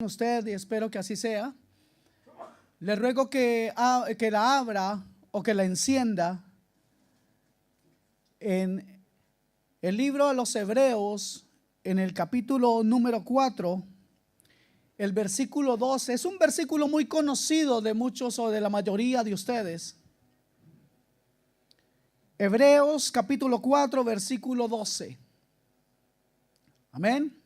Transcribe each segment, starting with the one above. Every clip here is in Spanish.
usted y espero que así sea. Le ruego que la abra o que la encienda en el libro de los Hebreos, en el capítulo número 4, el versículo 12. Es un versículo muy conocido de muchos o de la mayoría de ustedes. Hebreos capítulo 4, versículo 12. Amén.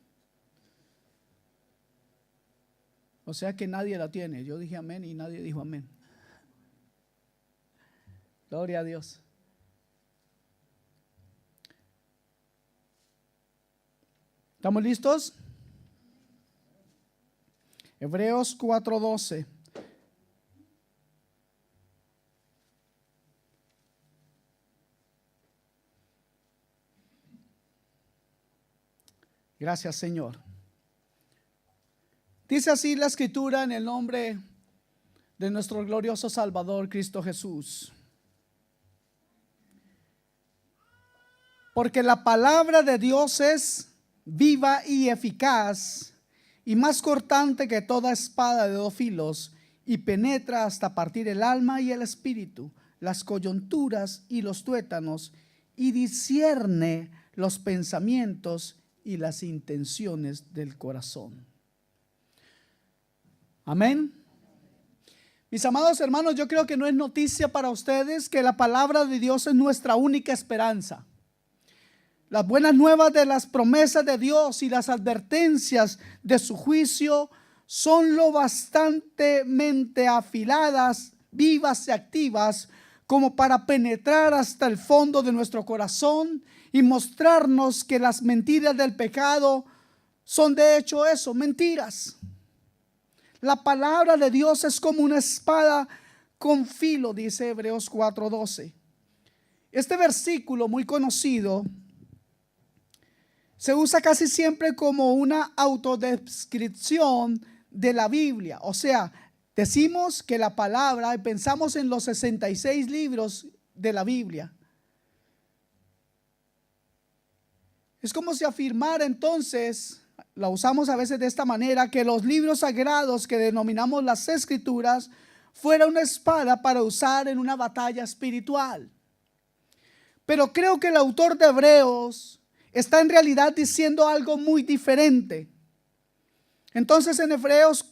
O sea que nadie la tiene. Yo dije amén y nadie dijo amén. Gloria a Dios. ¿Estamos listos? Hebreos 4:12. Gracias, Señor. Dice así la escritura en el nombre de nuestro glorioso Salvador Cristo Jesús. Porque la palabra de Dios es viva y eficaz y más cortante que toda espada de dos filos, y penetra hasta partir el alma y el espíritu, las coyunturas y los tuétanos, y discierne los pensamientos y las intenciones del corazón. Amén. Mis amados hermanos, yo creo que no es noticia para ustedes que la palabra de Dios es nuestra única esperanza. Las buenas nuevas de las promesas de Dios y las advertencias de su juicio son lo bastantemente afiladas, vivas y activas como para penetrar hasta el fondo de nuestro corazón y mostrarnos que las mentiras del pecado son de hecho eso, mentiras. La palabra de Dios es como una espada con filo, dice Hebreos 4:12. Este versículo muy conocido se usa casi siempre como una autodescripción de la Biblia. O sea, decimos que la palabra, y pensamos en los 66 libros de la Biblia. Es como si afirmara entonces, la usamos a veces de esta manera, que los libros sagrados que denominamos las Escrituras fuera una espada para usar en una batalla espiritual. Pero creo que el autor de Hebreos está en realidad diciendo algo muy diferente. Entonces en Hebreos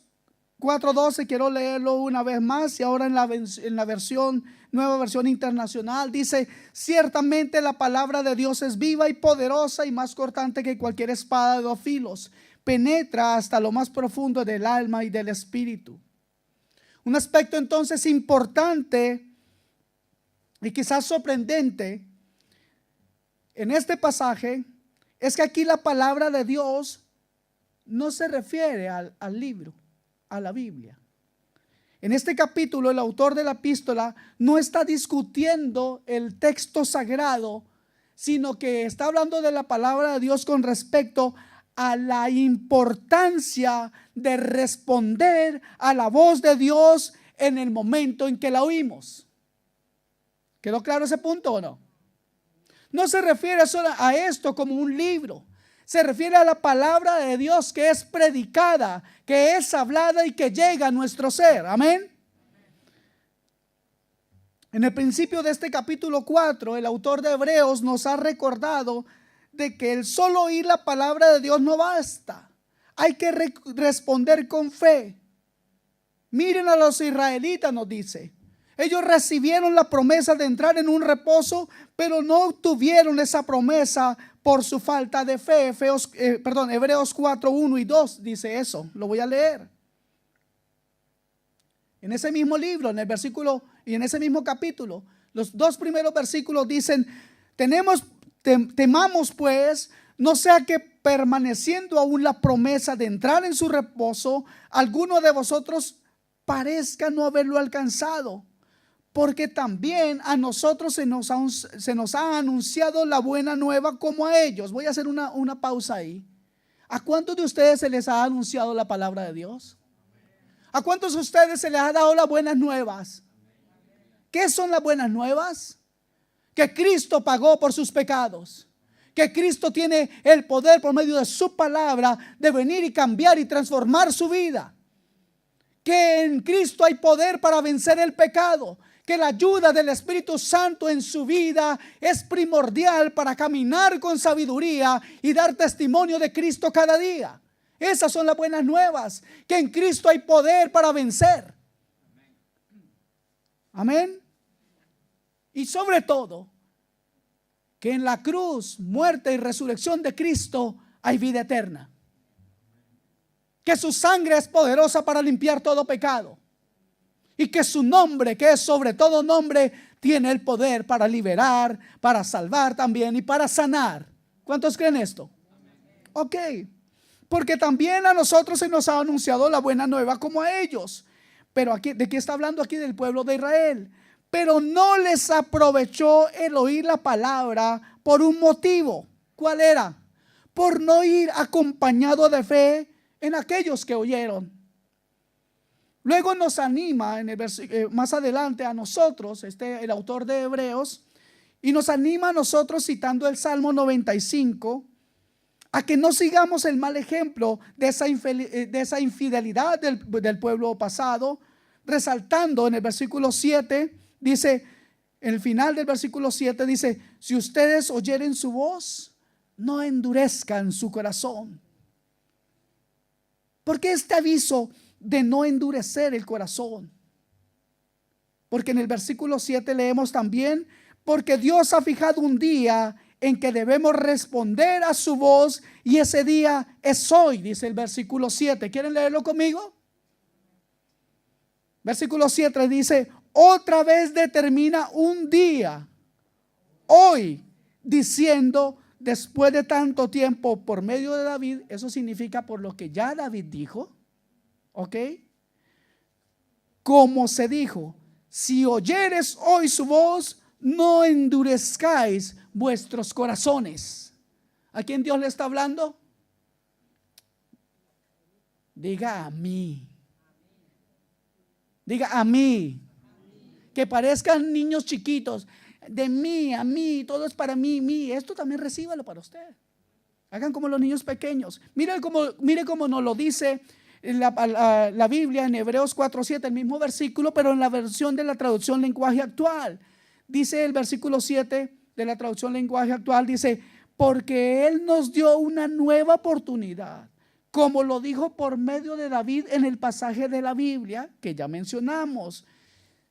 4:12 quiero leerlo una vez más, y ahora en la versión, nueva versión internacional, dice: ciertamente la palabra de Dios es viva y poderosa y más cortante que cualquier espada de dos filos, penetra hasta lo más profundo del alma y del espíritu. Un aspecto entonces importante y quizás sorprendente en este pasaje es que aquí la palabra de Dios no se refiere al libro, a la Biblia. En este capítulo el autor de la epístola no está discutiendo el texto sagrado, sino que está hablando de la palabra de Dios con respecto a la importancia de responder a la voz de Dios en el momento en que la oímos. ¿Quedó claro ese punto o no? No se refiere solo a esto como un libro. Se refiere a la palabra de Dios que es predicada, que es hablada y que llega a nuestro ser. Amén. En el principio de este capítulo 4, el autor de Hebreos nos ha recordado de que el solo oír la palabra de Dios no basta. Hay que responder con fe. Miren a los israelitas, nos dice. Ellos recibieron la promesa de entrar en un reposo, pero no obtuvieron esa promesa por su falta de fe. Hebreos 4, 1 y 2 dice eso. Lo voy a leer. En ese mismo libro, en el versículo y en ese mismo capítulo, los dos primeros versículos dicen: temamos pues, no sea que permaneciendo aún la promesa de entrar en su reposo, alguno de vosotros parezca no haberlo alcanzado. Porque también a nosotros se nos ha anunciado la buena nueva como a ellos. Voy a hacer una pausa ahí. ¿A cuántos de ustedes se les ha anunciado la palabra de Dios? ¿A cuántos de ustedes se les ha dado las buenas nuevas? ¿Qué son las buenas nuevas? Que Cristo pagó por sus pecados, que Cristo tiene el poder por medio de su palabra de venir y cambiar y transformar su vida. Que en Cristo hay poder para vencer el pecado. Que la ayuda del Espíritu Santo en su vida es primordial para caminar con sabiduría y dar testimonio de Cristo cada día. Esas son las buenas nuevas, que en Cristo hay poder para vencer. Amén. Y sobre todo, que en la cruz, muerte y resurrección de Cristo hay vida eterna. Que su sangre es poderosa para limpiar todo pecado. Y que su nombre, que es sobre todo nombre, tiene el poder para liberar, para salvar también y para sanar. ¿Cuántos creen esto? Ok. Porque también a nosotros se nos ha anunciado la buena nueva como a ellos. Pero aquí, ¿de qué está hablando aquí? Del pueblo de Israel. Pero no les aprovechó el oír la palabra por un motivo. ¿Cuál era? Por no ir acompañado de fe en aquellos que oyeron. Luego nos anima en el más adelante a nosotros, el autor de Hebreos, y nos anima a nosotros citando el Salmo 95, a que no sigamos el mal ejemplo de esa infidelidad del pueblo pasado, resaltando en el versículo 7, dice, en el final del versículo 7 dice, si ustedes oyeren su voz, no endurezcan su corazón. ¿Por qué este aviso de no endurecer el corazón? Porque en el versículo 7 leemos también, porque Dios ha fijado un día en que debemos responder a su voz, y ese día es hoy, dice el versículo 7. ¿Quieren leerlo conmigo? Versículo 7 dice, otra vez determina un día, hoy, diciendo, después de tanto tiempo, por medio de David. Eso significa por lo que ya David dijo. ¿Ok? Como se dijo, si oyeres hoy su voz, no endurezcáis vuestros corazones. ¿A quién Dios le está hablando? Diga a mí. Diga a mí. Que parezcan niños chiquitos. De mí, a mí, todo es para mí. Esto también recíbalo para usted. Hagan como los niños pequeños. Mire cómo nos lo dice la Biblia en Hebreos 4:7, el mismo versículo, pero en la versión de la traducción lenguaje actual. Dice el versículo 7 de la traducción lenguaje actual, dice, porque Él nos dio una nueva oportunidad, como lo dijo por medio de David en el pasaje de la Biblia que ya mencionamos.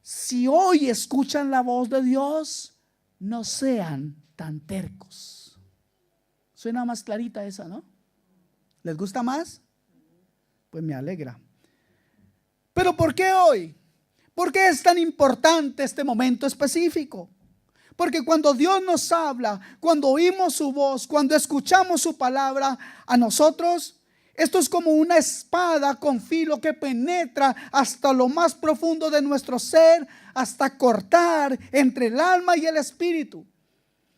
Si hoy escuchan la voz de Dios, no sean tan tercos. Suena más clarita esa, ¿no? ¿Les gusta más? Pues me alegra. Pero ¿por qué hoy? ¿Por qué es tan importante este momento específico? Porque cuando Dios nos habla, cuando oímos su voz, cuando escuchamos su palabra a nosotros, esto es como una espada con filo que penetra hasta lo más profundo de nuestro ser, hasta cortar entre el alma y el espíritu.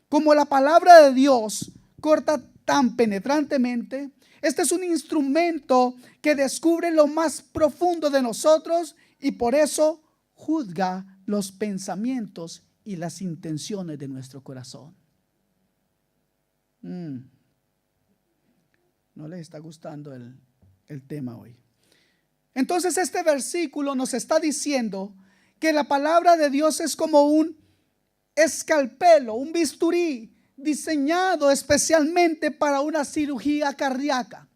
Como la palabra de Dios corta tan penetrantemente, este es un instrumento que descubre lo más profundo de nosotros y por eso juzga los pensamientos y las intenciones de nuestro corazón. No les está gustando el tema hoy. Entonces este versículo nos está diciendo que la palabra de Dios es como un escalpelo, un bisturí diseñado especialmente para una cirugía cardíaca.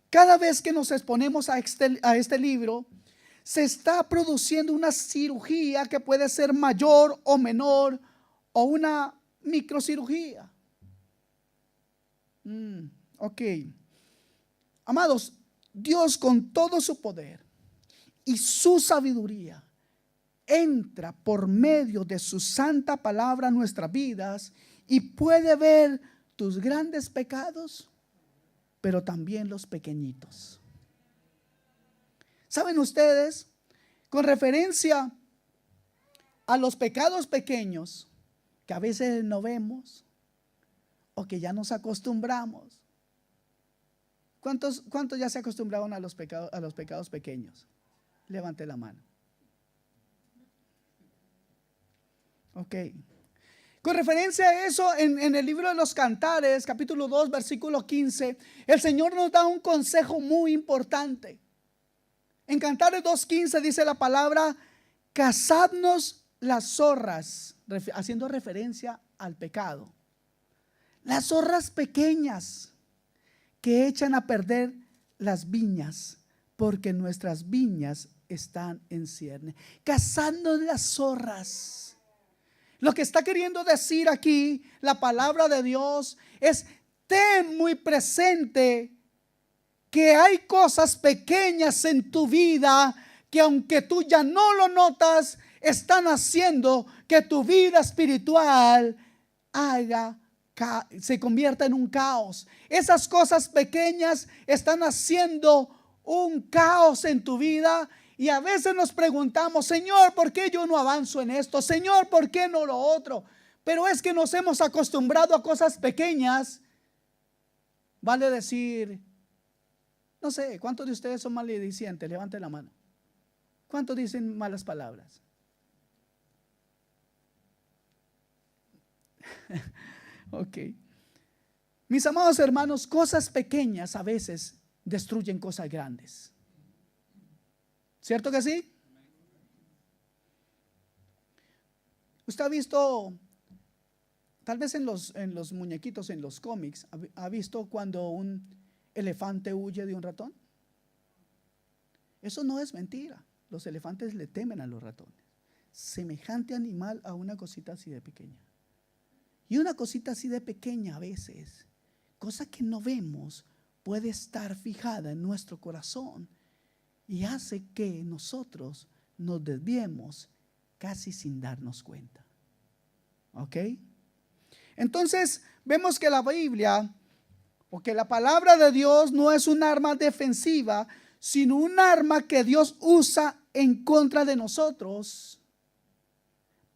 Cada vez que nos exponemos a este libro, se está produciendo una cirugía que puede ser mayor o menor, o una microcirugía. Ok. Amados, Dios con todo su poder y su sabiduría entra por medio de su santa palabra a nuestras vidas y puede ver tus grandes pecados, pero también los pequeñitos. ¿Saben ustedes? Con referencia a los pecados pequeños que a veces no vemos o que ya nos acostumbramos. ¿Cuántos ya se acostumbraron a los pecados pequeños? Levante la mano. Ok. Con referencia a eso, en el libro de los Cantares, capítulo 2, versículo 15, el Señor nos da un consejo muy importante. En Cantares 2:15 dice la palabra: cazadnos las zorras, haciendo referencia al pecado. Las zorras pequeñas que echan a perder las viñas, porque nuestras viñas están en cierne. Cazadnos las zorras. Lo que está queriendo decir aquí la palabra de Dios es: ten muy presente que hay cosas pequeñas en tu vida que, aunque tú ya no lo notas, están haciendo que tu vida espiritual se convierta en un caos. Esas cosas pequeñas están haciendo un caos en tu vida. Y a veces nos preguntamos: Señor, ¿por qué yo no avanzo en esto? Señor, ¿por qué no lo otro? Pero es que nos hemos acostumbrado a cosas pequeñas. Vale decir, no sé, ¿cuántos de ustedes son maledicientes? Levanten la mano. ¿Cuántos dicen malas palabras? Ok. Mis amados hermanos, cosas pequeñas a veces destruyen cosas grandes. ¿Cierto que sí? Usted ha visto, tal vez en los muñequitos, en los cómics, ¿ha visto cuando un elefante huye de un ratón? Eso no es mentira. Los elefantes le temen a los ratones. Semejante animal a una cosita así de pequeña. Y una cosita así de pequeña a veces, cosa que no vemos, puede estar fijada en nuestro corazón y hace que nosotros nos desviemos casi sin darnos cuenta. ¿Ok? Entonces vemos que la Biblia, o que la palabra de Dios, no es un arma defensiva, sino un arma que Dios usa en contra de nosotros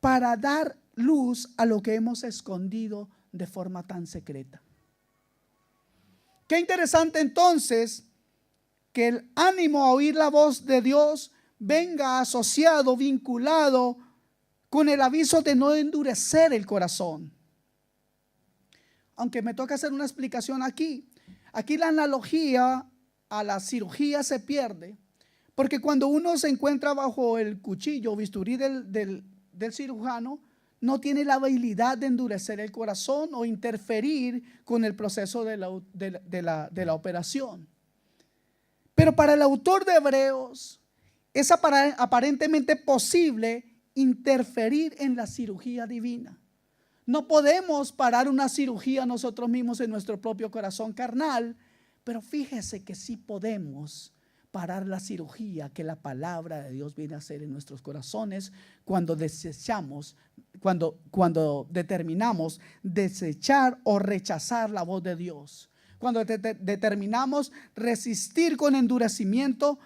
para dar luz a lo que hemos escondido de forma tan secreta. Qué interesante entonces que el ánimo a oír la voz de Dios venga asociado, vinculado con el aviso de no endurecer el corazón. Aunque me toca hacer una explicación aquí. Aquí la analogía a la cirugía se pierde, porque cuando uno se encuentra bajo el cuchillo o bisturí del cirujano, no tiene la habilidad de endurecer el corazón o interferir con el proceso de la operación. Pero para el autor de Hebreos es aparentemente posible interferir en la cirugía divina. No podemos parar una cirugía nosotros mismos en nuestro propio corazón carnal, pero fíjese que sí podemos parar la cirugía que la palabra de Dios viene a hacer en nuestros corazones cuando determinamos desechar o rechazar la voz de Dios. Cuando determinamos resistir con endurecimiento,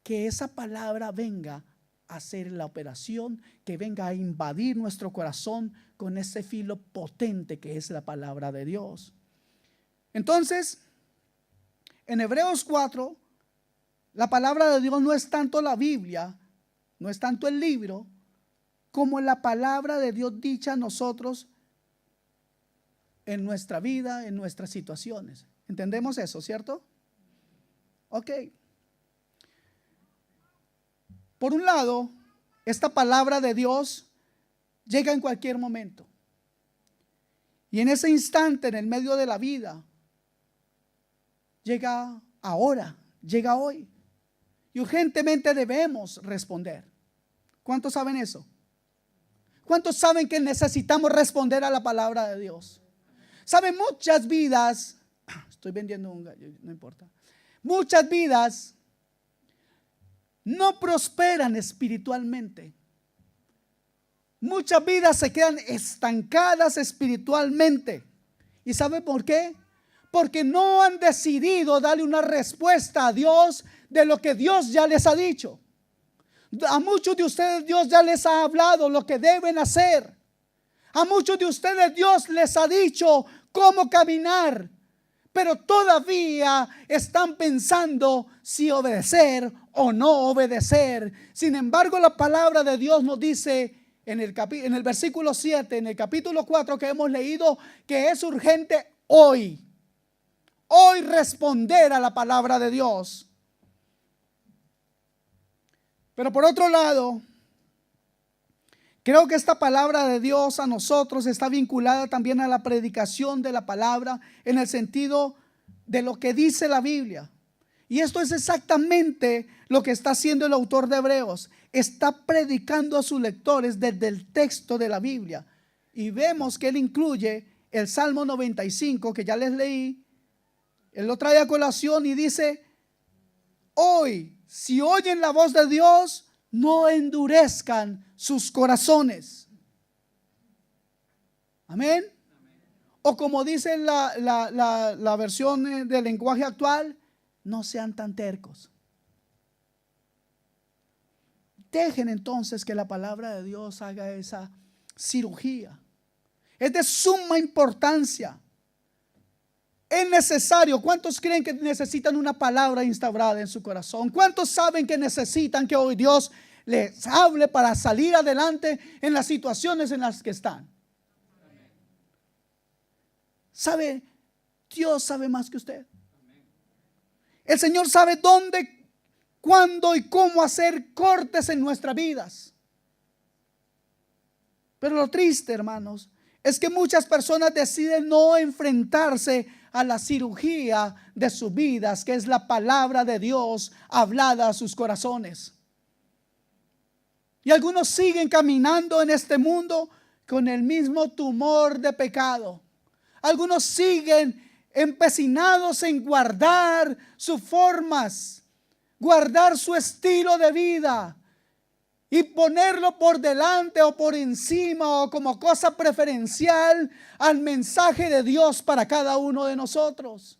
que esa palabra venga a hacer la operación, que venga a invadir nuestro corazón con ese filo potente que es la palabra de Dios. Entonces, en Hebreos 4, la palabra de Dios no es tanto la Biblia, no es tanto el libro, como la palabra de Dios dicha a nosotros en nuestra vida, en nuestras situaciones. ¿Entendemos eso, cierto? Ok. Por un lado, esta palabra de Dios llega en cualquier momento. Y en ese instante, en el medio de la vida, llega ahora, llega hoy. Y urgentemente debemos responder. ¿Cuántos saben eso? ¿Cuántos saben que necesitamos responder a la palabra de Dios? Saben, muchas vidas, estoy vendiendo un gallo, no importa. Muchas vidas no prosperan espiritualmente. Muchas vidas se quedan estancadas espiritualmente. ¿Y sabe por qué? Porque no han decidido darle una respuesta a Dios de lo que Dios ya les ha dicho. A muchos de ustedes Dios ya les ha hablado lo que deben hacer. A muchos de ustedes Dios les ha dicho cómo caminar, pero todavía están pensando si obedecer o no obedecer. Sin embargo, la palabra de Dios nos dice: en el versículo 7, en el capítulo 4 que hemos leído, que es urgente hoy responder a la palabra de Dios. Pero por otro lado, creo que esta palabra de Dios a nosotros está vinculada también a la predicación de la palabra, en el sentido de lo que dice la Biblia. Y esto es exactamente lo que está haciendo el autor de Hebreos. Está predicando a sus lectores desde el texto de la Biblia. Y vemos que él incluye el Salmo 95, que ya les leí. Él lo trae a colación y dice: hoy, si oyen la voz de Dios, no endurezcan sus corazones. Amén. O como dice la versión del lenguaje actual, no sean tan tercos. Dejen entonces que la palabra de Dios haga esa cirugía. Es de suma importancia. Es necesario. ¿Cuántos creen que necesitan una palabra instaurada en su corazón? ¿Cuántos saben que necesitan que hoy Dios les hable para salir adelante en las situaciones en las que están? ¿Sabe? Dios sabe más que usted. El Señor sabe dónde, cuándo y cómo hacer cortes en nuestras vidas. Pero lo triste, hermanos, es que muchas personas deciden no enfrentarse a la cirugía de sus vidas, que es la palabra de Dios hablada a sus corazones. Y algunos siguen caminando en este mundo con el mismo tumor de pecado. Algunos siguen empecinados en guardar sus formas, guardar su estilo de vida y ponerlo por delante o por encima o como cosa preferencial al mensaje de Dios para cada uno de nosotros.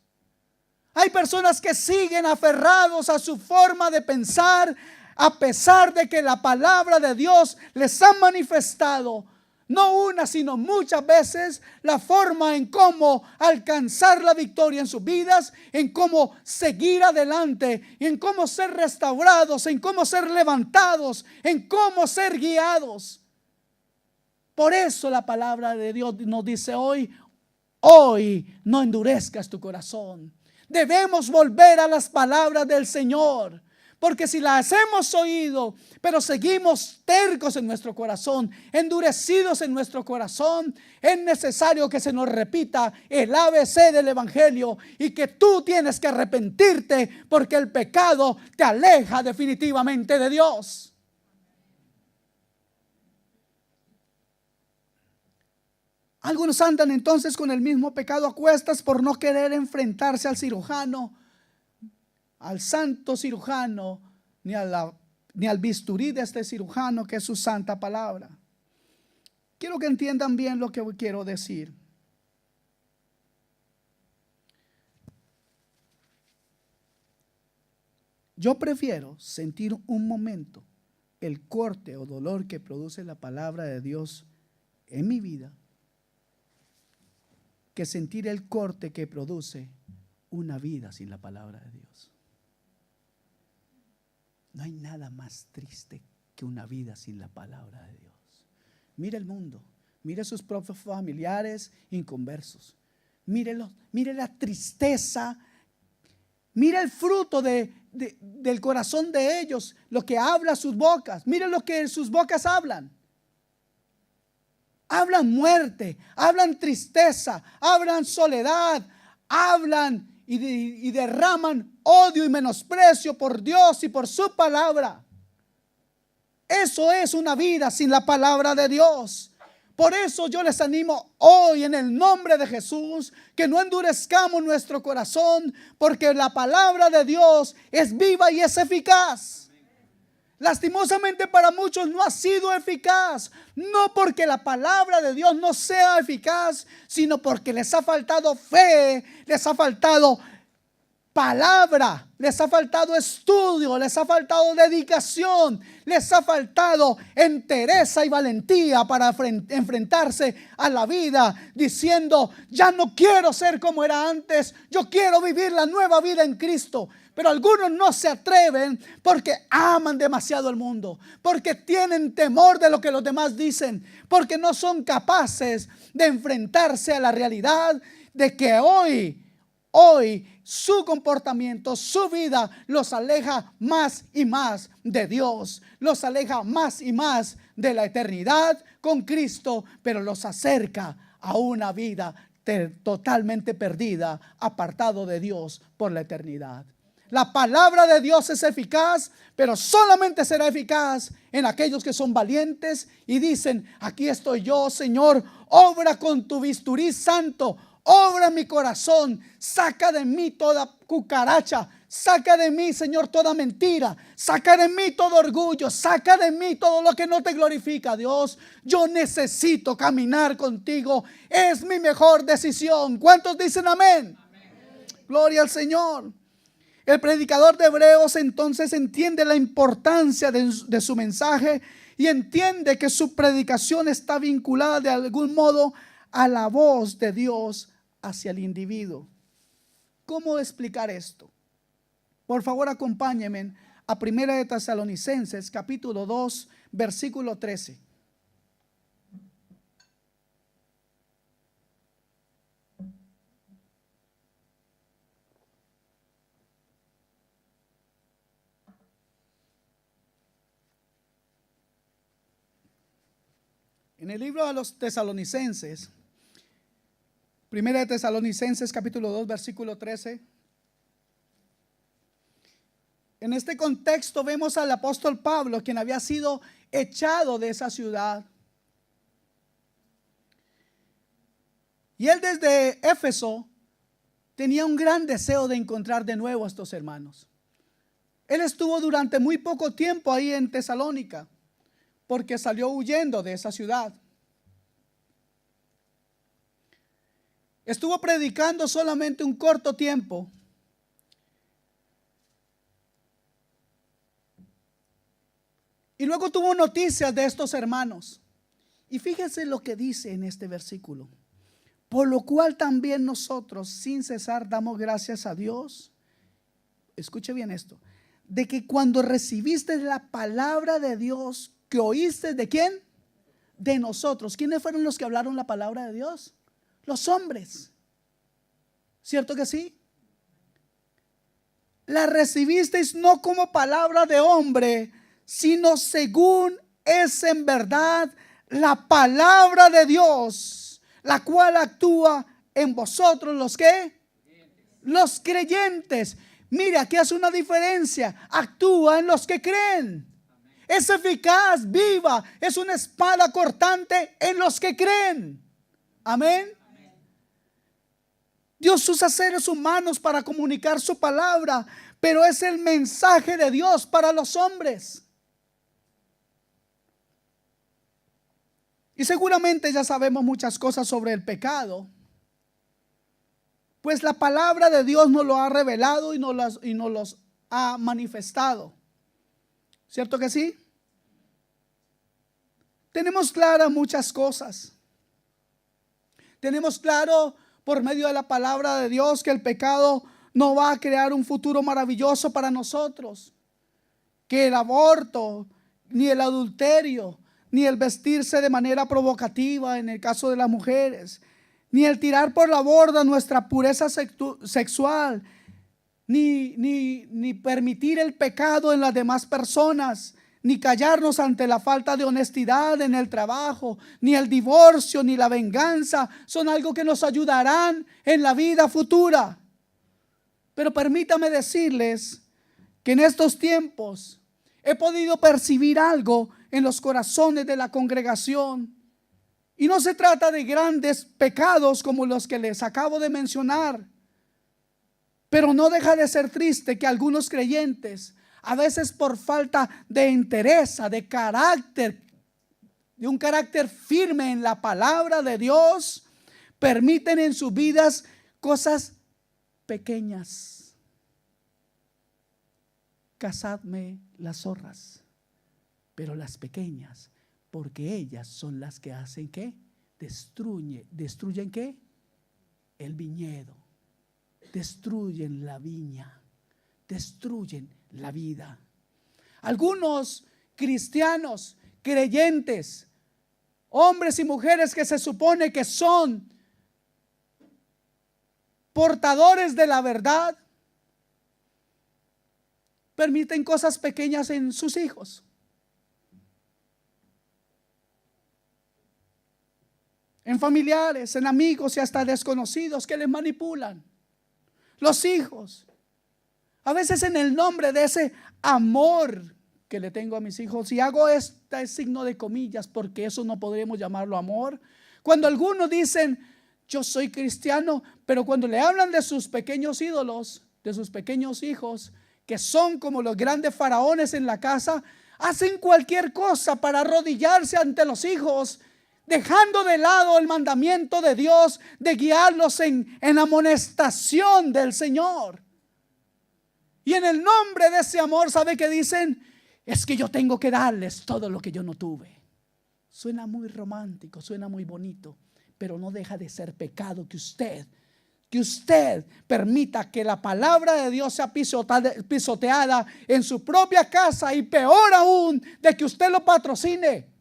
Hay personas que siguen aferrados a su forma de pensar, a pesar de que la palabra de Dios les ha manifestado, no una, sino muchas veces, la forma en cómo alcanzar la victoria en sus vidas, en cómo seguir adelante, en cómo ser restaurados, en cómo ser levantados, en cómo ser guiados. Por eso la palabra de Dios nos dice hoy no endurezcas tu corazón. Debemos volver a las palabras del Señor. Porque si las hemos oído, pero seguimos tercos en nuestro corazón, endurecidos en nuestro corazón, es necesario que se nos repita el ABC del Evangelio y que tú tienes que arrepentirte porque el pecado te aleja definitivamente de Dios. Algunos andan entonces con el mismo pecado a cuestas por no querer enfrentarse al cirujano, al santo cirujano, ni al bisturí de este cirujano, que es su santa palabra. Quiero que entiendan bien lo que quiero decir. Yo prefiero sentir un momento el corte o dolor que produce la palabra de Dios en mi vida, que sentir el corte que produce una vida sin la palabra de Dios. No hay nada más triste que una vida sin la palabra de Dios. Mire el mundo, mire sus propios familiares inconversos. Mire la tristeza, mire el fruto del corazón de ellos, lo que habla sus bocas. Mire lo que sus bocas hablan. Hablan muerte, hablan tristeza, hablan soledad, hablan y derraman odio y menosprecio por Dios y por su palabra. Eso es una vida sin la palabra de Dios. Por eso yo les animo hoy en el nombre de Jesús que no endurezcamos nuestro corazón, porque la palabra de Dios es viva y es eficaz. Lastimosamente para muchos no ha sido eficaz, no porque la palabra de Dios no sea eficaz, sino porque les ha faltado fe, les ha faltado palabra, les ha faltado estudio, les ha faltado dedicación, les ha faltado entereza y valentía para enfrentarse a la vida, diciendo: ya no quiero ser como era antes, yo quiero vivir la nueva vida en Cristo. Pero algunos no se atreven porque aman demasiado al mundo, porque tienen temor de lo que los demás dicen, porque no son capaces de enfrentarse a la realidad de que hoy su comportamiento, su vida los aleja más y más de Dios, los aleja más y más de la eternidad con Cristo, pero los acerca a una vida totalmente perdida, apartado de Dios por la eternidad. La palabra de Dios es eficaz, pero solamente será eficaz en aquellos que son valientes y dicen: aquí estoy yo, Señor, obra con tu bisturí santo, obra en mi corazón, saca de mí toda cucaracha, saca de mí, Señor, toda mentira, saca de mí todo orgullo, saca de mí todo lo que no te glorifica. Dios, yo necesito caminar contigo, es mi mejor decisión. ¿Cuántos dicen amén? Amén. Gloria al Señor. El predicador de Hebreos entonces entiende la importancia de su mensaje y entiende que su predicación está vinculada de algún modo a la voz de Dios hacia el individuo. ¿Cómo explicar esto? Por favor, acompáñenme a 1 de Tesalonicenses, capítulo 2, versículo 13. En el libro de los Tesalonicenses, 1 de Tesalonicenses capítulo 2 versículo 13. En este contexto vemos al apóstol Pablo, quien había sido echado de esa ciudad. Y él desde Éfeso tenía un gran deseo de encontrar de nuevo a estos hermanos. Él estuvo durante muy poco tiempo ahí en Tesalónica, porque salió huyendo de esa ciudad. Estuvo predicando solamente un corto tiempo. Y luego tuvo noticias de estos hermanos. Y fíjese lo que dice en este versículo: por lo cual también nosotros sin cesar damos gracias a Dios. Escuche bien esto: de que cuando recibiste la palabra de Dios que oíste, ¿de quién? De nosotros. ¿Quiénes fueron los que hablaron la palabra de Dios? Los hombres. ¿Cierto que sí? La recibisteis no como palabra de hombre, sino según es en verdad la palabra de Dios, la cual actúa en vosotros los que, los creyentes. Mira, aquí hace una diferencia: actúa en los que creen. Es eficaz, viva, es una espada cortante en los que creen. Amén. Dios usa seres humanos para comunicar su palabra, pero es el mensaje de Dios para los hombres. Y seguramente ya sabemos muchas cosas sobre el pecado, pues la palabra de Dios nos lo ha revelado y nos los ha manifestado. ¿Cierto que sí? Tenemos claras muchas cosas. Tenemos claro por medio de la palabra de Dios que el pecado no va a crear un futuro maravilloso para nosotros, que el aborto, ni el adulterio, ni el vestirse de manera provocativa en el caso de las mujeres, ni el tirar por la borda nuestra pureza sexual, ni permitir el pecado en las demás personas, ni callarnos ante la falta de honestidad en el trabajo, ni el divorcio, ni la venganza, son algo que nos ayudarán en la vida futura. Pero permítame decirles que en estos tiempos he podido percibir algo en los corazones de la congregación. Y no se trata de grandes pecados como los que les acabo de mencionar, pero no deja de ser triste que algunos creyentes, a veces por falta de entereza, de carácter, de un carácter firme en la palabra de Dios, permiten en sus vidas cosas pequeñas. Cazadme las zorras, pero las pequeñas, porque ellas son las que hacen ¿qué? Destruyen ¿qué? El viñedo, destruyen la viña, destruyen la vida. Algunos cristianos, creyentes, hombres y mujeres que se supone que son portadores de la verdad, permiten cosas pequeñas en sus hijos. En familiares, en amigos y hasta desconocidos que les manipulan. Los hijos. A veces en el nombre de ese amor que le tengo a mis hijos, y hago este signo de comillas porque eso no podríamos llamarlo amor. Cuando algunos dicen, yo soy cristiano, pero cuando le hablan de sus pequeños ídolos, de sus pequeños hijos, que son como los grandes faraones en la casa, hacen cualquier cosa para arrodillarse ante los hijos, dejando de lado el mandamiento de Dios de guiarlos en amonestación del Señor. Y en el nombre de ese amor, ¿sabe qué dicen? Es que yo tengo que darles todo lo que yo no tuve. Suena muy romántico, suena muy bonito, pero no deja de ser pecado que usted permita que la palabra de Dios sea pisoteada en su propia casa, y peor aún, de que usted lo patrocine.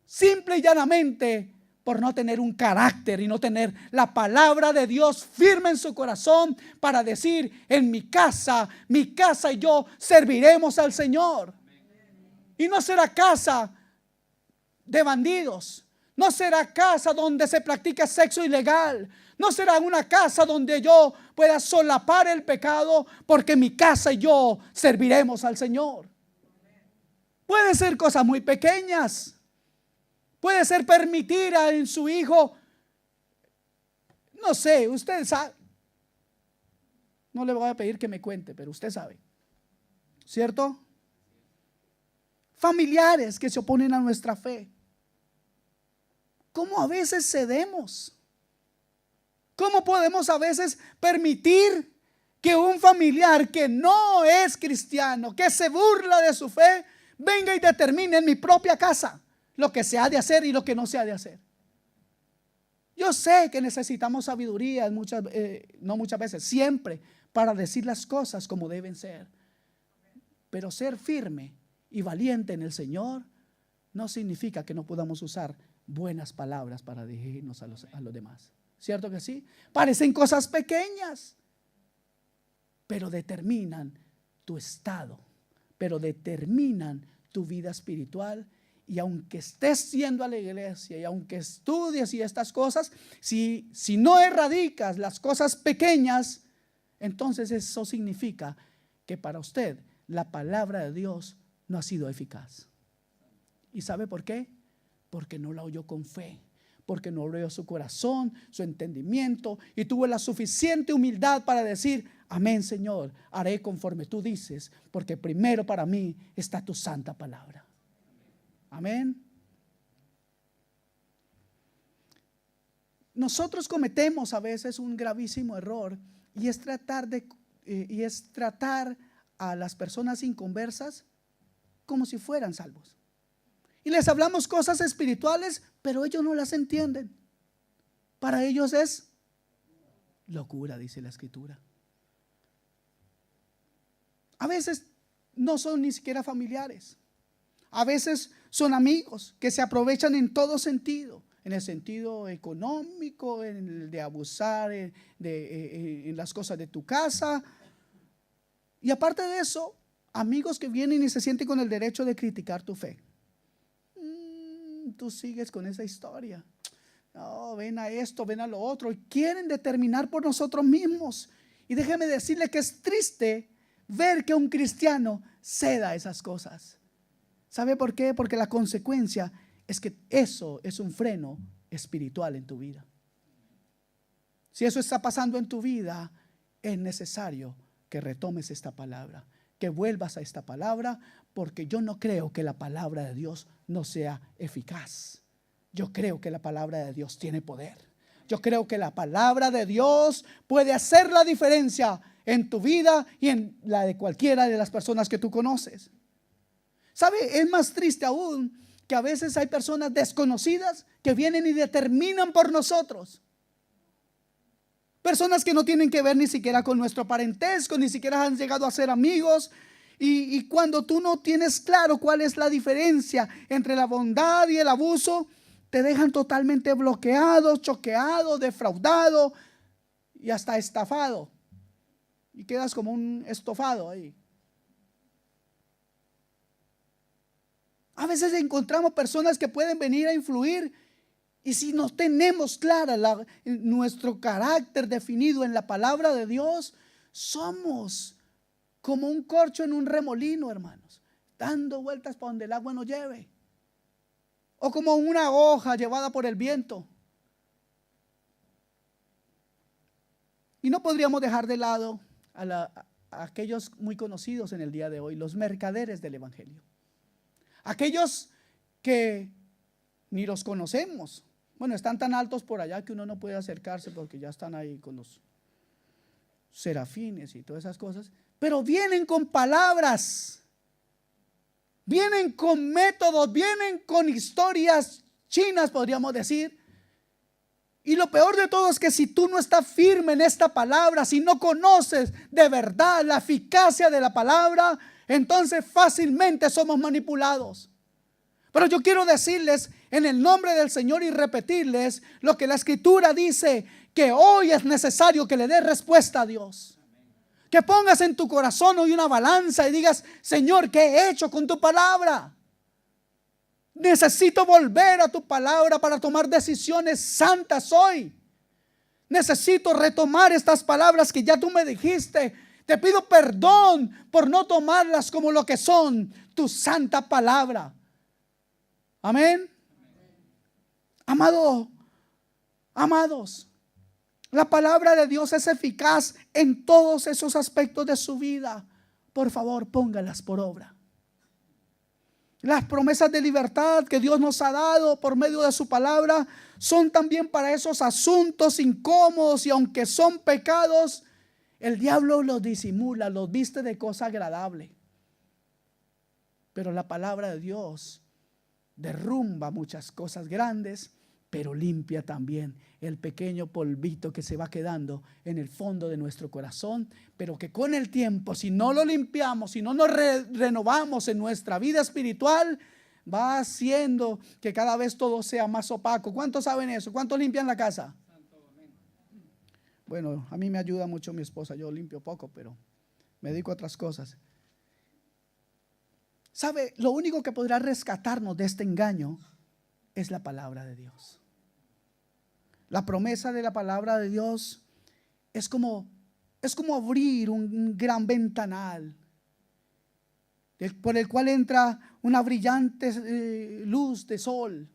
Simple y llanamente por no tener un carácter y no tener la palabra de Dios firme en su corazón para decir, en mi casa y yo serviremos al Señor. Y no será casa de bandidos, no será casa donde se practica sexo ilegal, no será una casa donde yo pueda solapar el pecado, porque mi casa y yo serviremos al Señor. Pueden ser cosas muy pequeñas. Puede ser permitir en su hijo, no sé, usted sabe. No le voy a pedir que me cuente, pero usted sabe, ¿cierto? Familiares que se oponen a nuestra fe. ¿Cómo a veces cedemos? ¿Cómo podemos a veces permitir que un familiar que no es cristiano, que se burla de su fe, venga y determine en mi propia casa lo que se ha de hacer y lo que no se ha de hacer? Yo sé que necesitamos sabiduría no muchas veces, siempre, para decir las cosas como deben ser. Pero ser firme y valiente en el Señor no significa que no podamos usar buenas palabras para dirigirnos a los demás. ¿Cierto que sí? Parecen cosas pequeñas, pero determinan tu estado, pero determinan tu vida espiritual. Y aunque estés yendo a la iglesia y aunque estudies y estas cosas, si no erradicas las cosas pequeñas, entonces eso significa que para usted la palabra de Dios no ha sido eficaz. ¿Y sabe por qué? Porque no la oyó con fe, porque no abrió su corazón, su entendimiento, y tuvo la suficiente humildad para decir, amén, Señor, haré conforme tú dices, porque primero para mí está tu santa palabra. Amén. Nosotros cometemos a veces un gravísimo error, y es tratar a las personas inconversas como si fueran salvos. Y les hablamos cosas espirituales, pero ellos no las entienden. Para ellos es locura, dice la Escritura. A veces no son ni siquiera familiares. A veces son amigos que se aprovechan en todo sentido, en el sentido económico, en el de abusar en las cosas de tu casa. Y aparte de eso, amigos que vienen y se sienten con el derecho de criticar tu fe. Tú sigues con esa historia. No, ven a esto, ven a lo otro, y quieren determinar por nosotros mismos. Y déjeme decirle que es triste ver que un cristiano ceda a esas cosas. ¿Sabe por qué? Porque la consecuencia es que eso es un freno espiritual en tu vida. Si eso está pasando en tu vida, es necesario que retomes esta palabra, que vuelvas a esta palabra, porque yo no creo que la palabra de Dios no sea eficaz. Yo creo que la palabra de Dios tiene poder. Yo creo que la palabra de Dios puede hacer la diferencia en tu vida y en la de cualquiera de las personas que tú conoces. ¿Sabe? Es más triste aún que a veces hay personas desconocidas que vienen y determinan por nosotros. Personas que no tienen que ver ni siquiera con nuestro parentesco, ni siquiera han llegado a ser amigos. Y cuando tú no tienes claro cuál es la diferencia entre la bondad y el abuso, te dejan totalmente bloqueado, choqueado, defraudado y hasta estafado. Y quedas como un estofado ahí. A veces encontramos personas que pueden venir a influir, y si no tenemos clara nuestro carácter definido en la palabra de Dios, somos como un corcho en un remolino, hermanos, dando vueltas para donde el agua nos lleve, o como una hoja llevada por el viento. Y no podríamos dejar de lado a aquellos muy conocidos en el día de hoy, los mercaderes del evangelio, aquellos que ni los conocemos. Bueno, están tan altos por allá que uno no puede acercarse porque ya están ahí con los serafines y todas esas cosas. Pero vienen con palabras, vienen con métodos, vienen con historias chinas, podríamos decir. Y lo peor de todo es que si tú no estás firme en esta palabra, si no conoces de verdad la eficacia de la palabra, entonces fácilmente somos manipulados. Pero yo quiero decirles en el nombre del Señor y repetirles lo que la Escritura dice, que hoy es necesario que le des respuesta a Dios. Que pongas en tu corazón hoy una balanza y digas: Señor, ¿qué he hecho con tu palabra? Necesito volver a tu palabra para tomar decisiones santas hoy. Necesito retomar estas palabras que ya tú me dijiste. Te pido perdón por no tomarlas como lo que son, tu santa palabra. Amén. Amados, la palabra de Dios es eficaz en todos esos aspectos de su vida. Por favor, póngalas por obra. Las promesas de libertad que Dios nos ha dado por medio de su palabra son también para esos asuntos incómodos, y aunque son pecados, el diablo los disimula, los viste de cosa agradable. Pero la palabra de Dios derrumba muchas cosas grandes, pero limpia también el pequeño polvito que se va quedando en el fondo de nuestro corazón, pero que con el tiempo, si no lo limpiamos, si no nos renovamos en nuestra vida espiritual, va haciendo que cada vez todo sea más opaco. ¿Cuántos saben eso? ¿Cuántos limpian la casa? Bueno, a mí me ayuda mucho mi esposa. Yo limpio poco, pero me dedico a otras cosas. ¿Sabe? Lo único que podrá rescatarnos de este engaño es la palabra de Dios. La promesa de la palabra de Dios es como abrir un gran ventanal por el cual entra una brillante luz de sol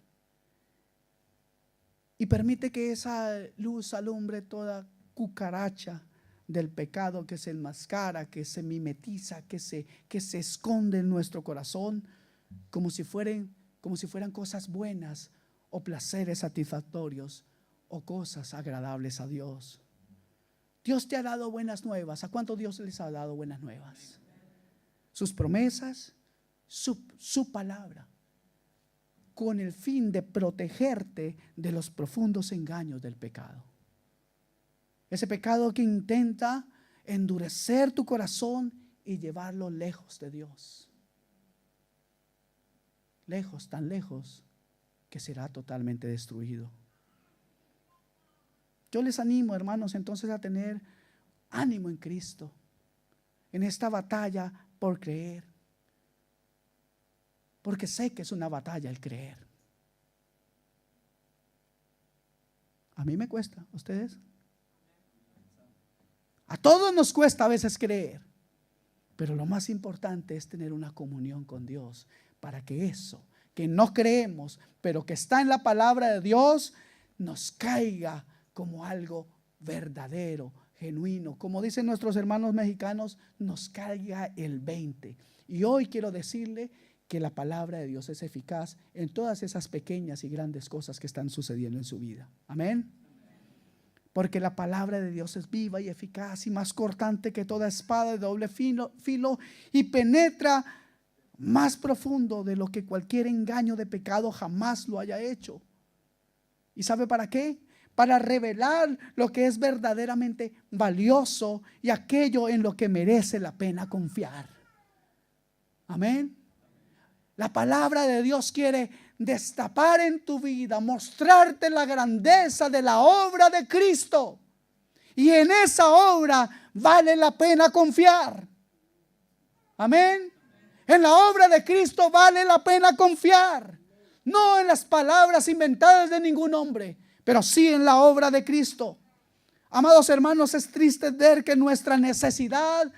y permite que esa luz alumbre toda cucaracha del pecado que se enmascara, que se mimetiza, que se esconde en nuestro corazón, como si fueran cosas buenas o placeres satisfactorios o cosas agradables a Dios. Dios te ha dado buenas nuevas. ¿A cuánto Dios les ha dado buenas nuevas? Sus promesas, su palabra, con el fin de protegerte de los profundos engaños del pecado. Ese pecado que intenta endurecer tu corazón y llevarlo lejos de Dios. Lejos, tan lejos que será totalmente destruido. Yo les animo, hermanos, entonces a tener ánimo en Cristo, en esta batalla por creer. Porque sé que es una batalla el creer. A mí me cuesta, ¿a ustedes? A todos nos cuesta a veces creer, pero lo más importante es tener una comunión con Dios para que eso que no creemos, pero que está en la palabra de Dios, nos caiga como algo verdadero, genuino. Como dicen nuestros hermanos mexicanos, nos caiga el 20. Y hoy quiero decirle que la palabra de Dios es eficaz en todas esas pequeñas y grandes cosas que están sucediendo en su vida. Amén. Porque la palabra de Dios es viva y eficaz y más cortante que toda espada de doble filo y penetra más profundo de lo que cualquier engaño de pecado jamás lo haya hecho. ¿Y sabe para qué? para revelar lo que es verdaderamente valioso y aquello en lo que merece la pena confiar. Amén. La palabra de Dios quiere destapar en tu vida, mostrarte la grandeza de la obra de Cristo. Y en esa obra vale la pena confiar. Amén. En la obra de Cristo vale la pena confiar. No en las palabras inventadas de ningún hombre, pero sí en la obra de Cristo. Amados hermanos, es triste ver que nuestra necesidad,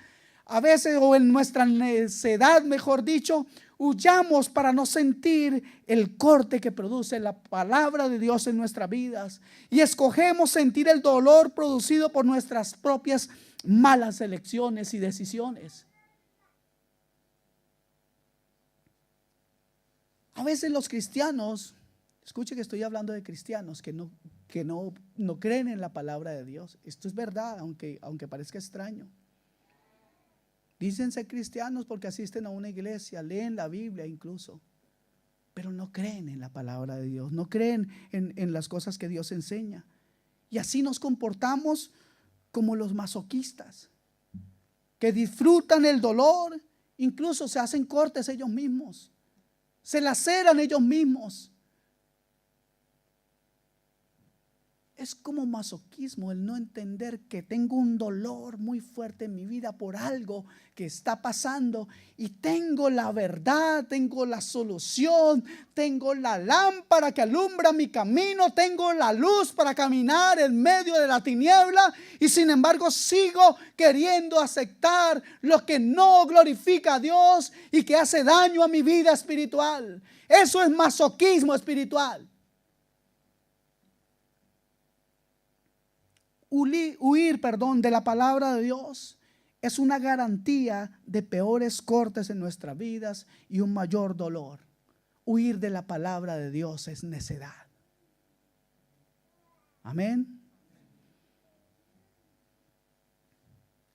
a veces, o en nuestra necedad, mejor dicho, huyamos para no sentir el corte que produce la palabra de Dios en nuestras vidas. Y escogemos sentir el dolor producido por nuestras propias malas elecciones y decisiones. A veces los cristianos, escuche que estoy hablando de cristianos que no creen en la palabra de Dios. Esto es verdad, aunque parezca extraño. Dicen ser cristianos porque asisten a una iglesia, leen la Biblia incluso, pero no creen en la palabra de Dios, no creen en las cosas que Dios enseña. Y así nos comportamos como los masoquistas, que disfrutan el dolor, incluso se hacen cortes ellos mismos, se laceran ellos mismos. Es como masoquismo el no entender que tengo un dolor muy fuerte en mi vida por algo que está pasando y tengo la verdad, tengo la solución, tengo la lámpara que alumbra mi camino, tengo la luz para caminar en medio de la tiniebla, y sin embargo sigo queriendo aceptar lo que no glorifica a Dios y que hace daño a mi vida espiritual. Eso es masoquismo espiritual. Huir de la palabra de Dios es una garantía de peores cortes en nuestras vidas y un mayor dolor. Huir de la palabra de Dios es necedad. Amén.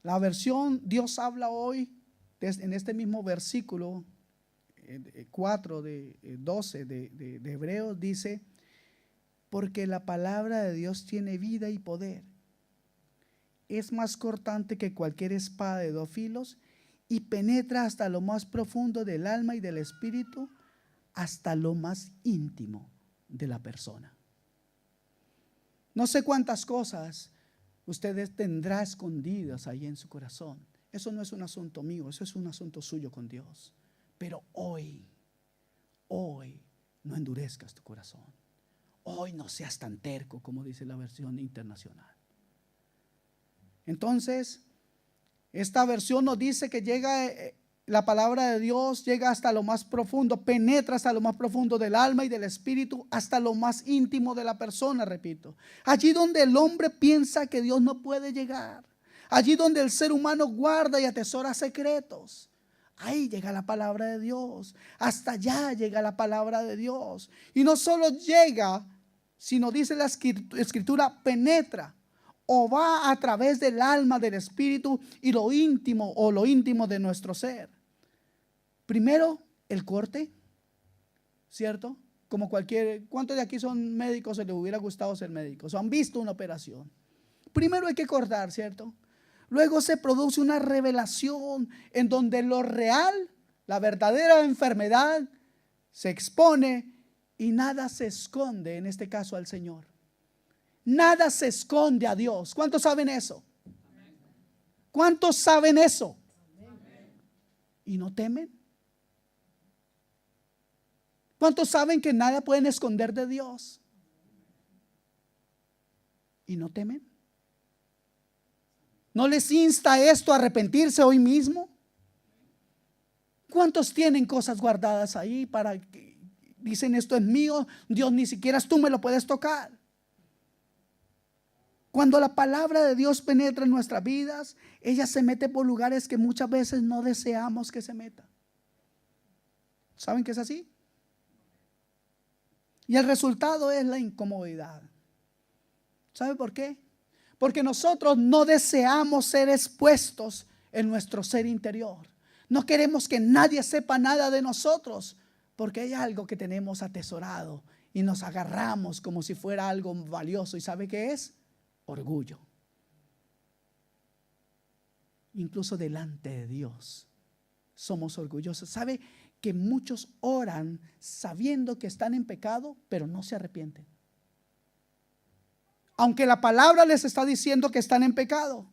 La versión Dios habla hoy, en este mismo versículo 4 de 12 de Hebreos, dice: porque la palabra de Dios tiene vida y poder. Es más cortante que cualquier espada de 2 filos y penetra hasta lo más profundo del alma y del espíritu, hasta lo más íntimo de la persona. No sé cuántas cosas ustedes tendrá escondidas ahí en su corazón. Eso no es un asunto mío, eso es un asunto suyo con Dios. Pero hoy no endurezcas tu corazón. Hoy no seas tan terco, como dice la versión internacional. Entonces, esta versión nos dice que la palabra de Dios llega hasta lo más profundo, penetra hasta lo más profundo del alma y del espíritu, hasta lo más íntimo de la persona, repito. Allí donde el hombre piensa que Dios no puede llegar, allí donde el ser humano guarda y atesora secretos, ahí llega la palabra de Dios. Hasta allá llega la palabra de Dios. Y no solo llega, sino dice la escritura, penetra o va a través del alma, del espíritu y lo íntimo de nuestro ser. Primero, el corte, ¿cierto? Como ¿cuántos de aquí son médicos? Se les hubiera gustado ser médicos o han visto una operación. Primero hay que cortar, ¿cierto? Luego se produce una revelación en donde lo real, la verdadera enfermedad, se expone y nada se esconde, en este caso al Señor. Nada se esconde a Dios. ¿Cuántos saben eso? ¿Cuántos saben eso? ¿Y no temen? ¿Cuántos saben que nada pueden esconder de Dios? ¿Y no temen? ¿No les insta esto a arrepentirse hoy mismo? ¿Cuántos tienen cosas guardadas ahí para que dicen esto es mío? Dios, ni siquiera tú me lo puedes tocar. Cuando la palabra de Dios penetra en nuestras vidas, ella se mete por lugares que muchas veces no deseamos que se meta. ¿Saben que es así? Y el resultado es la incomodidad. ¿Sabe por qué? Porque nosotros no deseamos ser expuestos en nuestro ser interior. No queremos que nadie sepa nada de nosotros, porque hay algo que tenemos atesorado y nos agarramos como si fuera algo valioso. ¿Y sabe qué es? Orgullo. Incluso delante de Dios somos orgullosos. ¿Sabe que muchos oran sabiendo que están en pecado, pero no se arrepienten? Aunque la palabra les está diciendo que están en pecado.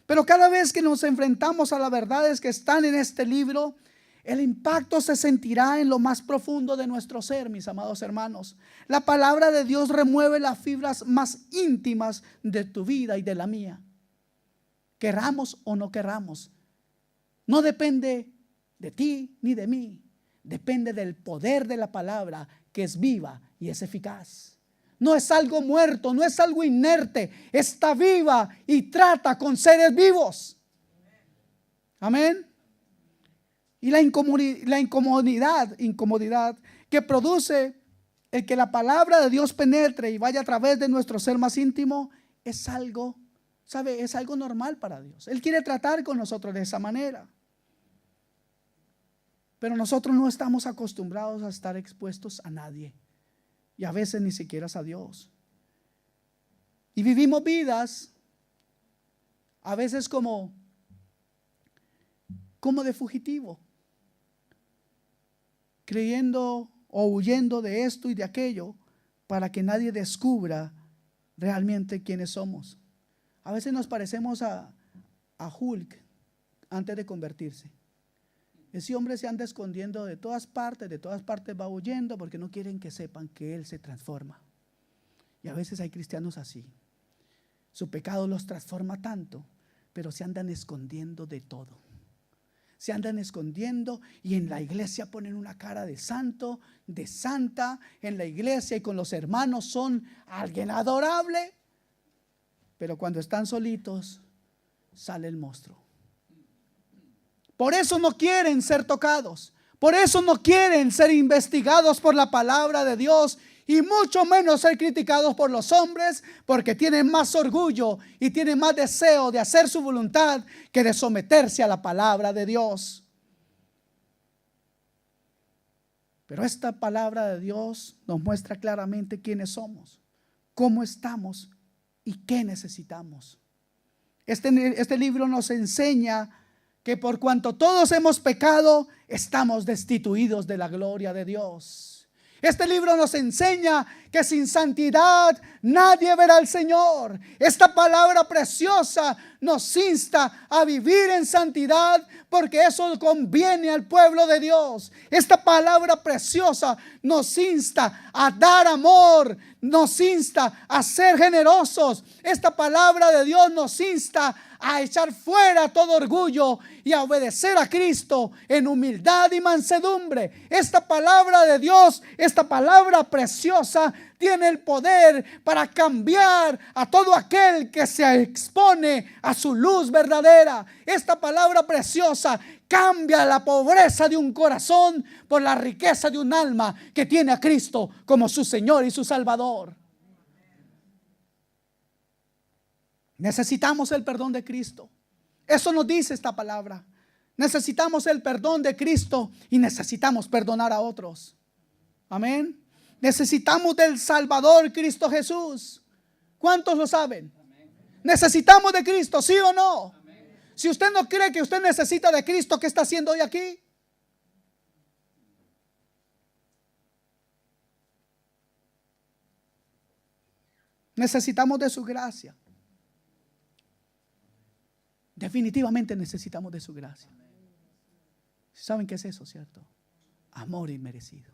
Pero cada vez que nos enfrentamos a las verdades que están en este libro, el impacto se sentirá en lo más profundo de nuestro ser, mis amados hermanos. La palabra de Dios remueve las fibras más íntimas de tu vida y de la mía. Querramos o no querramos, no depende de ti ni de mí. Depende del poder de la palabra, que es viva y es eficaz. No es algo muerto, no es algo inerte. Está viva y trata con seres vivos. Amén. Y la incomodidad que produce el que la palabra de Dios penetre y vaya a través de nuestro ser más íntimo es algo, ¿sabe? Es algo normal para Dios. Él quiere tratar con nosotros de esa manera. Pero nosotros no estamos acostumbrados a estar expuestos a nadie, y a veces ni siquiera a Dios. Y vivimos vidas a veces como de fugitivo, creyendo o huyendo de esto y de aquello para que nadie descubra realmente quiénes somos. A veces nos parecemos a Hulk antes de convertirse. Ese hombre se anda escondiendo de todas partes va huyendo porque no quieren que sepan que él se transforma. Y a veces hay cristianos así. Su pecado los transforma tanto, pero se andan escondiendo de todo. Se andan escondiendo y en la iglesia ponen una cara de santo, de santa, en la iglesia y con los hermanos son alguien adorable, pero cuando están solitos sale el monstruo. Por eso no quieren ser tocados, por eso no quieren ser investigados por la palabra de Dios, y mucho menos ser criticados por los hombres, porque tienen más orgullo y tienen más deseo de hacer su voluntad que de someterse a la palabra de Dios. Pero esta palabra de Dios nos muestra claramente quiénes somos, cómo estamos y qué necesitamos. Este libro nos enseña que por cuanto todos hemos pecado, estamos destituidos de la gloria de Dios. Este libro nos enseña que sin santidad nadie verá al Señor. Esta palabra preciosa nos insta a vivir en santidad, porque eso conviene al pueblo de Dios. Esta palabra preciosa nos insta a dar amor, nos insta a ser generosos. Esta palabra de Dios nos insta a echar fuera todo orgullo y a obedecer a Cristo en humildad y mansedumbre. Esta palabra de Dios, esta palabra preciosa, tiene el poder para cambiar a todo aquel que se expone a su luz verdadera. Esta palabra preciosa cambia la pobreza de un corazón por la riqueza de un alma que tiene a Cristo como su Señor y su Salvador. Necesitamos el perdón de Cristo. Eso nos dice esta palabra. Necesitamos el perdón de Cristo y necesitamos perdonar a otros. Amén. Necesitamos del Salvador Cristo Jesús. ¿Cuántos lo saben? Necesitamos de Cristo, ¿sí o no? Si usted no cree que usted necesita de Cristo, ¿qué está haciendo hoy aquí? Necesitamos de su gracia. Definitivamente necesitamos de su gracia. ¿Saben qué es eso, cierto? Amor inmerecido.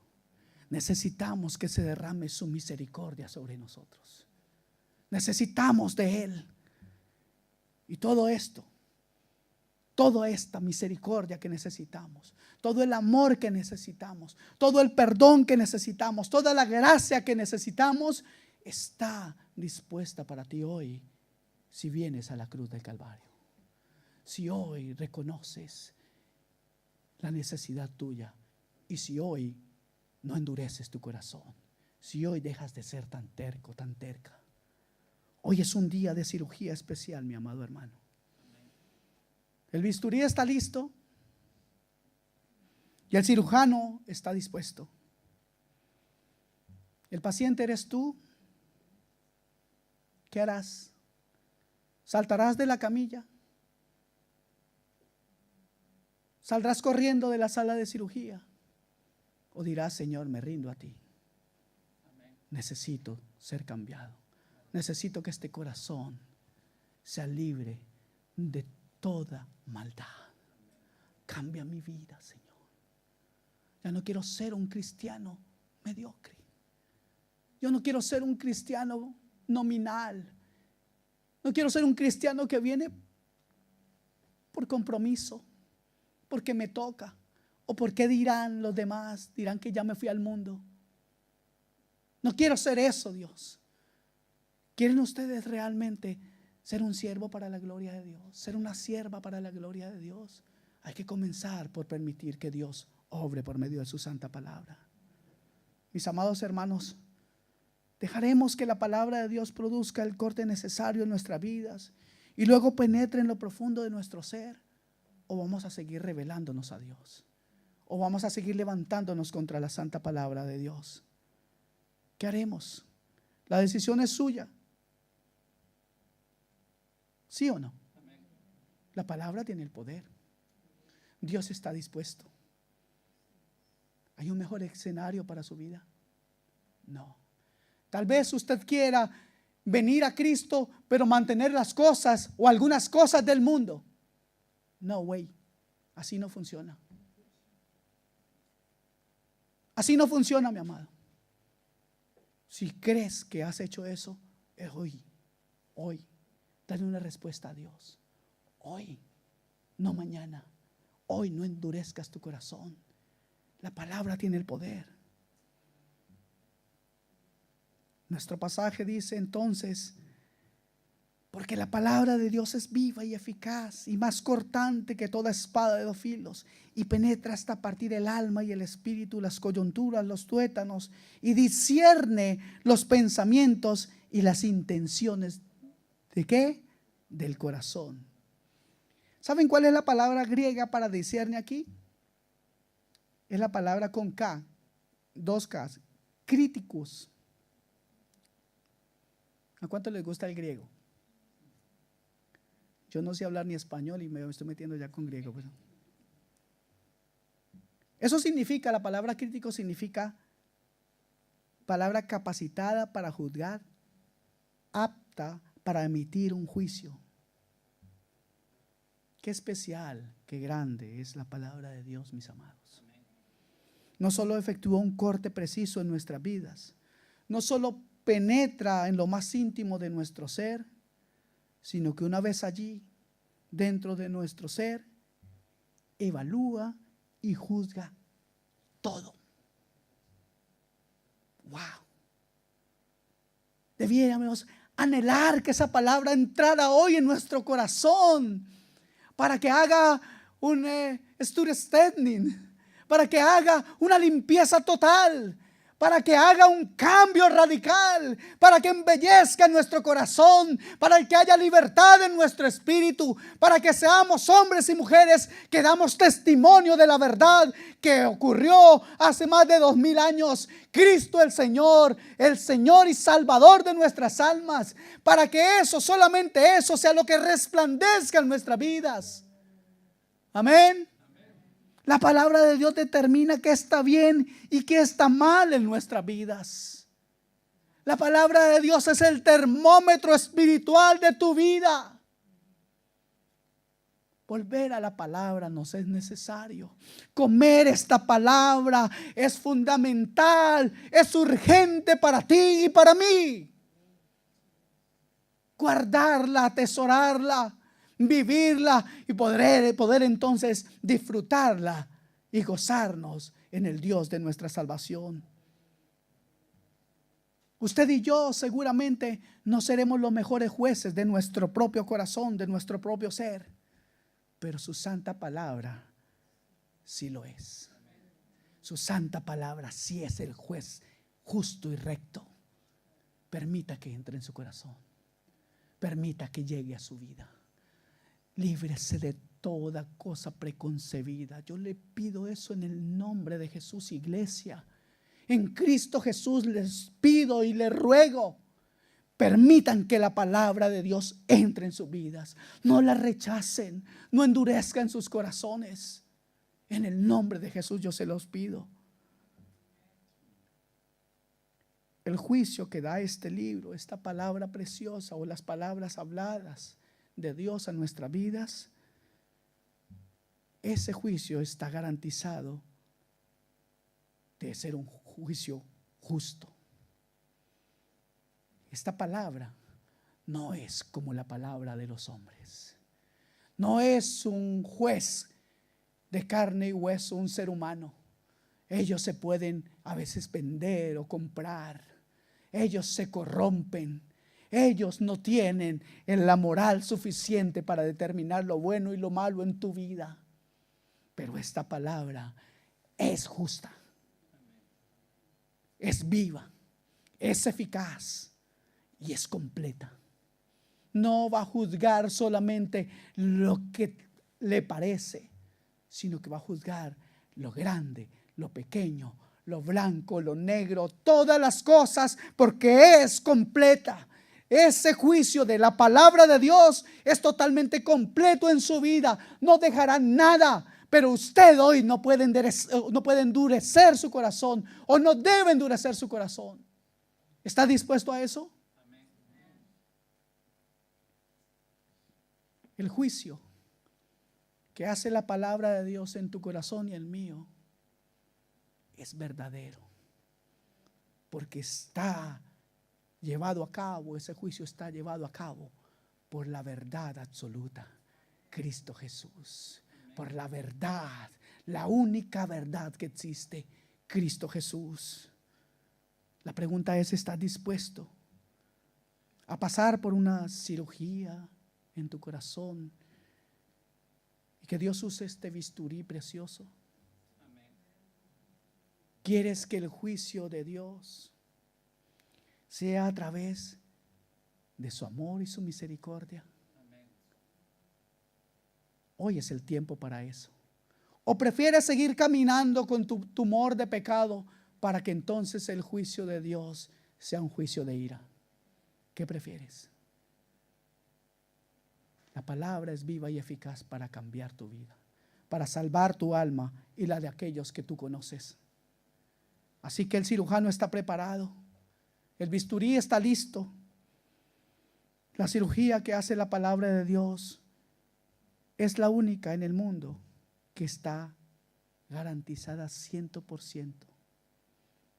Necesitamos que se derrame su misericordia sobre nosotros. Necesitamos de Él. Y todo esto, toda esta misericordia que necesitamos, todo el amor que necesitamos, todo el perdón que necesitamos, toda la gracia que necesitamos, está dispuesta para ti hoy si vienes a la cruz del Calvario. Si hoy reconoces la necesidad tuya y si hoy no endureces tu corazón, si hoy dejas de ser tan terco, tan terca. Hoy es un día de cirugía especial, mi amado hermano. El bisturí está listo y el cirujano está dispuesto. ¿El paciente eres tú? ¿Qué harás? ¿Saltarás de la camilla? ¿Saldrás corriendo de la sala de cirugía? ¿O dirás, Señor, me rindo a ti? Necesito ser cambiado. Necesito que este corazón sea libre de toda maldad. Cambia mi vida, Señor. Ya no quiero ser un cristiano mediocre. Yo no quiero ser un cristiano nominal. No quiero ser un cristiano que viene por compromiso, porque me toca, o porque dirán los demás, dirán que ya me fui al mundo. No quiero ser eso, Dios. ¿Quieren ustedes realmente ser un siervo para la gloria de Dios? Ser una sierva para la gloria de Dios. Hay que comenzar por permitir que Dios obre por medio de su santa palabra. Mis amados hermanos, dejaremos que la palabra de Dios produzca el corte necesario en nuestras vidas y luego penetre en lo profundo de nuestro ser, o vamos a seguir rebelándonos a Dios, o vamos a seguir levantándonos contra la santa palabra de Dios. ¿Qué haremos? La decisión es suya. ¿Sí o no? La palabra tiene el poder. Dios está dispuesto. ¿Hay un mejor escenario para su vida? No. Tal vez usted quiera venir a Cristo, pero mantener las cosas o algunas cosas del mundo. No way. Así no funciona. Así no funciona, mi amado. Si crees que has hecho eso, es hoy. Dale una respuesta a Dios. Hoy, no mañana. Hoy no endurezcas tu corazón. La palabra tiene el poder. Nuestro pasaje dice entonces, porque la palabra de Dios es viva y eficaz y más cortante que toda espada de dos filos, y penetra hasta partir el alma y el espíritu, las coyunturas, los tuétanos, y discierne los pensamientos y las intenciones. ¿De qué? Del corazón. ¿Saben cuál es la palabra griega para discierne aquí? Es la palabra con K, dos Ks, críticos. ¿A cuánto les gusta el griego? Yo no sé hablar ni español y me estoy metiendo ya con griego. Pero eso significa, la palabra crítico significa palabra capacitada para juzgar, apta para emitir un juicio. Qué especial, qué grande es la palabra de Dios, mis amados. No solo efectúa un corte preciso en nuestras vidas, no solo penetra en lo más íntimo de nuestro ser, sino que una vez allí, dentro de nuestro ser, evalúa y juzga todo. Wow. Debiéramos anhelar que esa palabra entrara hoy en nuestro corazón, para que haga un Sturestening, para que haga una limpieza total, para que haga un cambio radical, para que embellezca nuestro corazón, para que haya libertad en nuestro espíritu, para que seamos hombres y mujeres que damos testimonio de la verdad que ocurrió hace más de 2000 años. Cristo el Señor y Salvador de nuestras almas, para que eso, solamente eso, sea lo que resplandezca en nuestras vidas. Amén. La palabra de Dios determina qué está bien y qué está mal en nuestras vidas. La palabra de Dios es el termómetro espiritual de tu vida. Volver a la palabra nos es necesario. Comer esta palabra es fundamental, es urgente para ti y para mí. Guardarla, atesorarla, vivirla y poder entonces disfrutarla y gozarnos en el Dios de nuestra salvación. Usted y yo seguramente no seremos los mejores jueces de nuestro propio corazón, de nuestro propio ser, pero su santa palabra sí lo es. Su santa palabra sí es el juez justo y recto. Permita que entre en su corazón, permita que llegue a su vida. Líbrese de toda cosa preconcebida. Yo le pido eso en el nombre de Jesús, iglesia. En Cristo Jesús les pido y les ruego, permitan que la palabra de Dios entre en sus vidas. No la rechacen, no endurezcan sus corazones. En el nombre de Jesús yo se los pido. El juicio que da este libro, esta palabra preciosa o las palabras habladas de Dios a nuestras vidas, ese juicio está garantizado de ser un juicio justo. Esta palabra no es como la palabra de los hombres. No es un juez de carne y hueso, un ser humano. Ellos se pueden a veces vender o comprar. Ellos se corrompen. Ellos no tienen la moral suficiente para determinar lo bueno y lo malo en tu vida. Pero esta palabra es justa, es viva, es eficaz y es completa. No va a juzgar solamente lo que le parece, sino que va a juzgar lo grande, lo pequeño, lo blanco, lo negro, todas las cosas, porque es completa. Ese juicio de la palabra de Dios es totalmente completo en su vida. No dejará nada. Pero usted hoy no puede endurecer su corazón, o no debe endurecer su corazón. ¿Está dispuesto a eso? El juicio que hace la palabra de Dios en tu corazón y el mío es verdadero, porque está llevado a cabo, ese juicio está llevado a cabo por la verdad absoluta, Cristo Jesús. Por la verdad, la única verdad que existe, Cristo Jesús. La pregunta es: ¿estás dispuesto a pasar por una cirugía en tu corazón y que Dios use este bisturí precioso? ¿Quieres que el juicio de Dios sea a través de su amor y su misericordia? Hoy es el tiempo para eso. ¿O prefieres seguir caminando con tu tumor de pecado para que entonces el juicio de Dios sea un juicio de ira? ¿Qué prefieres? La palabra es viva y eficaz para cambiar tu vida, para salvar tu alma y la de aquellos que tú conoces. Así que el cirujano está preparado, el bisturí está listo. La cirugía que hace la palabra de Dios es la única en el mundo que está garantizada 100%.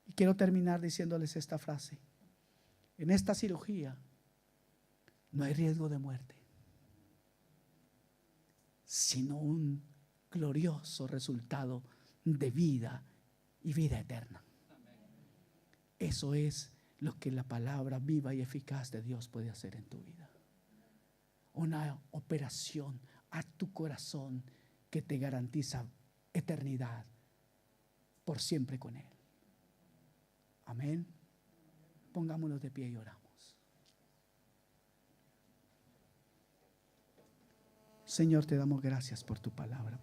Y quiero terminar diciéndoles esta frase: en esta cirugía no hay riesgo de muerte, sino un glorioso resultado de vida y vida eterna. Eso es lo que la palabra viva y eficaz de Dios puede hacer en tu vida. Una operación a tu corazón que te garantiza eternidad por siempre con Él. Amén. Pongámonos de pie y oramos. Señor, te damos gracias por tu palabra preciosa.